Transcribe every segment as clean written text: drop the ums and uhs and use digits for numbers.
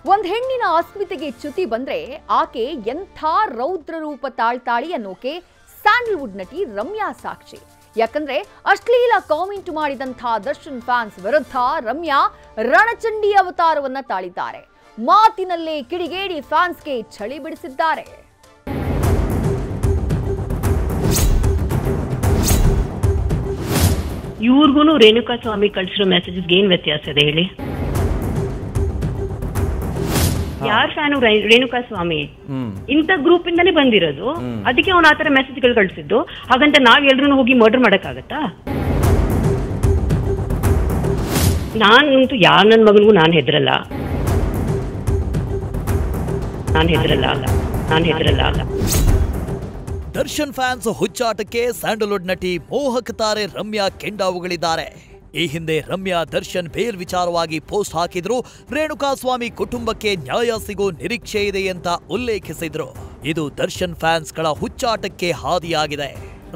ಒಂದ್ ಹೆಣ್ಣಿನ ಅಸ್ಮಿತೆಗೆ ಚ್ಯುತಿ ಬಂದ್ರೆ ಆಕೆ ಎಂಥ ರೌದ್ರ ರೂಪ ತಾಳ್ತಾಳಿ ಅನ್ನೋಕೆ ಸ್ಯಾಂಡಲ್ವುಡ್ ನಟಿ ರಮ್ಯಾ ಸಾಕ್ಷಿ. ಯಾಕಂದ್ರೆ ಅಶ್ಲೀಲ ಕಾಮೆಂಟ್ ಮಾಡಿದಂಥ ದರ್ಶನ್ ಫ್ಯಾನ್ಸ್ ವಿರುದ್ಧ ರಮ್ಯಾ ರಣಚಂಡಿ ಅವತಾರವನ್ನ ತಾಳಿದ್ದಾರೆ. ಮಾತಿನಲ್ಲೇ ಕಿಡಿಗೇಡಿ ಫ್ಯಾನ್ಸ್ಗೆ ಚಳಿ ಬಿಡಿಸಿದ್ದಾರೆ. ಇವ್ರಿಗೂ ರೇಣುಕಾ ಸ್ವಾಮಿ ಕಳಿಸಿರೋ ಮೆಸೇಜಸ್ಗೆ ಏನ್ ವ್ಯತ್ಯಾಸ ಇದೆ ಹೇಳಿ? ಯಾರ್ ಫ್ಯಾನು ರೇಣುಕಾ ಸ್ವಾಮಿ? ಇಂಥ ಗ್ರೂಪ್ ಇಂದಾನೇ ಬಂದಿರೋದು, ಅದಕ್ಕೆ ಅವ್ನ ಆತರ ಮೆಸೇಜ್ಗಳು ಕಳ್ಸಿದ್ದು. ಹಾಗಂತ ನಾವ್ ಎಲ್ರು ಹೋಗಿ ಮರ್ಡರ್ ಮಾಡಕ್ಕಾಗತ್ತಾ? ನಾನಂತೂ ಯಾರ ನನ್ ಮಗನಿಗೂ ನಾನ್ ಹೆದ್ರಲ್ಲ. ದರ್ಶನ್ ಫ್ಯಾನ್ಸ್ ಹುಚ್ಚಾಟಕ್ಕೆ ಸ್ಯಾಂಡಲ್ವುಡ್ ನಟಿ ಮೋಹಕ ತಾರೆ ರಮ್ಯಾ ಕೆಂಡಾವುಗಳಿದ್ದಾರೆ. ಈ ಹಿಂದೆ ರಮ್ಯಾ ದರ್ಶನ್ ಬೇಲ್ ವಿಚಾರವಾಗಿ ಪೋಸ್ಟ್ ಹಾಕಿದ್ರು. ರೇಣುಕಾ ಸ್ವಾಮಿ ಕುಟುಂಬಕ್ಕೆ ನ್ಯಾಯ ಸಿಗೋ ನಿರೀಕ್ಷೆ ಇದೆ ಅಂತ ಉಲ್ಲೇಖಿಸಿದ್ರು. ಇದು ದರ್ಶನ್ ಫ್ಯಾನ್ಸ್ಗಳ ಹುಚ್ಚಾಟಕ್ಕೆ ಹಾದಿಯಾಗಿದೆ.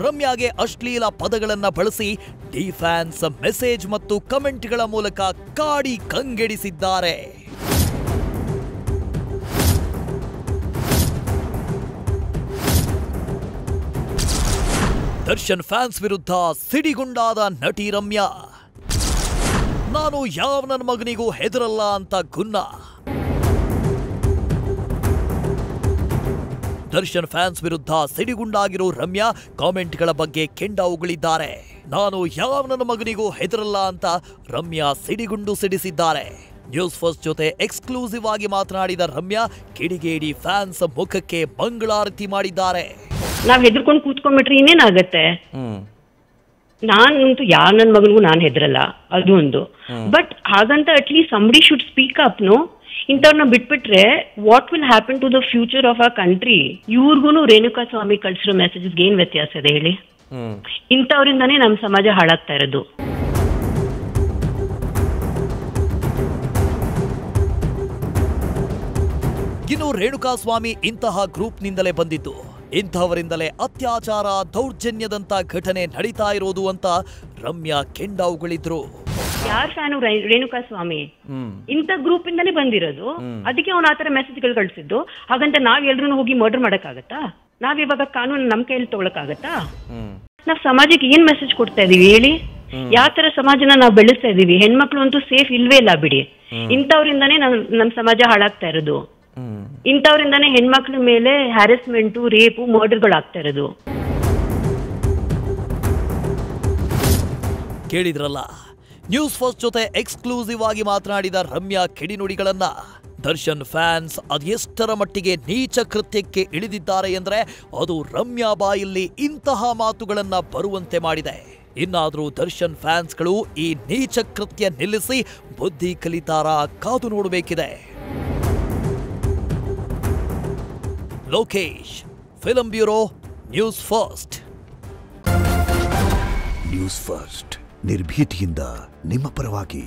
ರಮ್ಯಾಗೆ ಅಶ್ಲೀಲ ಪದಗಳನ್ನ ಬಳಸಿ ಡಿ ಫ್ಯಾನ್ಸ್ ಮೆಸೇಜ್ ಮತ್ತು ಕಮೆಂಟ್ಗಳ ಮೂಲಕ ಕಾಡಿ ಕಂಗೆಡಿಸಿದ್ದಾರೆ. ದರ್ಶನ್ ಫ್ಯಾನ್ಸ್ ವಿರುದ್ಧ ಸಿಡಿಗುಂಡಾದ ನಟಿ ರಮ್ಯಾ. ನಾನು ಯಾವ ನನ್ನ ಮಗನಿಗೂ ಹೆದರಲ್ಲ ಅಂತ ಗುನ್ನ. ದರ್ಶನ್ ಫ್ಯಾನ್ಸ್ ವಿರುದ್ಧ ಸಿಡಿಗುಂಡಾಗಿರೋ ರಮ್ಯಾ ಕಾಮೆಂಟ್ಗಳ ಬಗ್ಗೆ ಕೆಂಡಾವುಗಳಿದ್ದಾರೆ. ನಾನು ಯಾವ ನನ್ನ ಮಗನಿಗೂ ಹೆದರಲ್ಲ ಅಂತ ರಮ್ಯಾ ಸಿಡಿಗುಂಡು ಸಿಡಿಸಿದ್ದಾರೆ. ನ್ಯೂಸ್ ಫಸ್ಟ್ ಜೊತೆ ಎಕ್ಸ್ಕ್ಲೂಸಿವ್ ಆಗಿ ಮಾತನಾಡಿದ ರಮ್ಯಾ ಕಿಡಿಗೇಡಿ ಫ್ಯಾನ್ಸ್ ಮುಖಕ್ಕೆ ಮಂಗಳಾರತಿ ಮಾಡಿದ್ದಾರೆ. ನಾವ್ ಹೆದರ್ಕೊಂಡು ಕೂತ್ಕೊಂಡ್ಬಿಟ್ರೆ ಇನ್ನೇನಾಗತ್ತೆ? ನಾನಂತೂ ಯಾರ ನನ್ ಮಗನಿಗೂ ನಾನ್ ಹೆದರಲ್ಲ, ಅದು ಒಂದು. ಬಟ್ ಹಾಗಂತ at least somebody should speak up. No, ಇಂಥವ್ರನ್ನ ಬಿಟ್ಬಿಟ್ರೆ what will happen to the future of our country? ಇವ್ರಿಗೂ ರೇಣುಕಾ ಸ್ವಾಮಿ ಕಳ್ಸಿರೋ ಮೆಸೇಜಸ್ಗೆ ಏನ್ ವ್ಯತ್ಯಾಸ ಇದೆ ಹೇಳಿ? ಇಂಥವ್ರಿಂದಾನೇ ನಮ್ ಸಮಾಜ ಹಾಳಾಗ್ತಾ ಇರೋದು. ಇನ್ನು ರೇಣುಕಾ ಸ್ವಾಮಿ ಇಂತಹ ಗ್ರೂಪ್ನಿಂದಲೇ ಬಂದಿದ್ದು. ಇಂಥವರಿಂದಲೇ ಅತ್ಯಾಚಾರ, ದೌರ್ಜನ್ಯದಂತ ಘಟನೆ ನಡೀತಾ ಇರೋದು ಅಂತ ರಮ್ಯಾ ಕೆಂಡಾವುಗಳಿದ್ರು. ಯಾರ್ ಫ್ಯಾನು ರೇಣುಕಾ ಸ್ವಾಮಿ? ಇಂಥ ಗ್ರೂಪ್ ಇಂದಾನೇ ಬಂದಿರೋದು, ಅದಕ್ಕೆ ಅವ್ನ ಆತರ ಮೆಸೇಜ್ಗಳು ಕಳ್ಸಿದ್ದು. ಹಾಗಂತ ನಾವ್ ಎಲ್ರು ಹೋಗಿ ಮರ್ಡರ್ ಮಾಡಕ್ಕಾಗತ್ತಾ? ನಾವ್ ಇವಾಗ ಕಾನೂನು ನಮ್ ಕೈಯಲ್ಲಿ ತಗೊಳಕ್ಕಾಗತ್ತಾ? ನಾವ್ ಸಮಾಜಕ್ಕೆ ಏನ್ ಮೆಸೇಜ್ ಕೊಡ್ತಾ ಇದೀವಿ ಹೇಳಿ? ಯಾವ ತರ ಸಮಾಜನ ನಾವ್ ಬೆಳೆಸ್ತಾ ಇದೀವಿ? ಹೆಣ್ಮಕ್ಳು ಅಂತೂ ಸೇಫ್ ಇಲ್ವೇ ಇಲ್ಲ ಬಿಡಿ. ಇಂಥವ್ರಿಂದಾನೇ ನಮ್ ಸಮಾಜ ಹಾಳಾಗ್ತಾ ಇರೋದು. ಇಂಥವ್ರಿಂದಾನೇ ಹೆಣ್ಮಕ್ಳ ಮೇಲೆ ಹ್ಯಾರಸ್ಮೆಂಟು, ರೇಪು, ಮರ್ಡರ್ಗಳಾಗ್ತಾ ಇರೋದು. ಕೇಳಿದ್ರಲ್ಲ, ನ್ಯೂಸ್ ಫಸ್ಟ್ ಜೊತೆ ಎಕ್ಸ್ಕ್ಲೂಸಿವ್ ಆಗಿ ಮಾತನಾಡಿದ ರಮ್ಯಾ ಕಿಡಿನುಡಿಗಳನ್ನ. ದರ್ಶನ್ ಫ್ಯಾನ್ಸ್ ಅದೆಷ್ಟರ ಮಟ್ಟಿಗೆ ನೀಚ ಕೃತ್ಯಕ್ಕೆ ಇಳಿದಿದ್ದಾರೆ ಎಂದ್ರೆ ಅದು ರಮ್ಯಾ ಬಾಯಲ್ಲಿ ಇಂತಹ ಮಾತುಗಳನ್ನ ಬರುವಂತೆ ಮಾಡಿದೆ. ಇನ್ನಾದ್ರೂ ದರ್ಶನ್ ಫ್ಯಾನ್ಸ್ಗಳು ಈ ನೀಚ ಕೃತ್ಯ ನಿಲ್ಲಿಸಿ ಬುದ್ಧಿ ಕಲಿತಾರಾ ಕಾದು ನೋಡಬೇಕಿದೆ. Lokesh, film bureau, news first. News first ನಿರ್ಭೀತಿಯಿಂದ ನಿಮ್ಮ ಪರವಾಗಿ.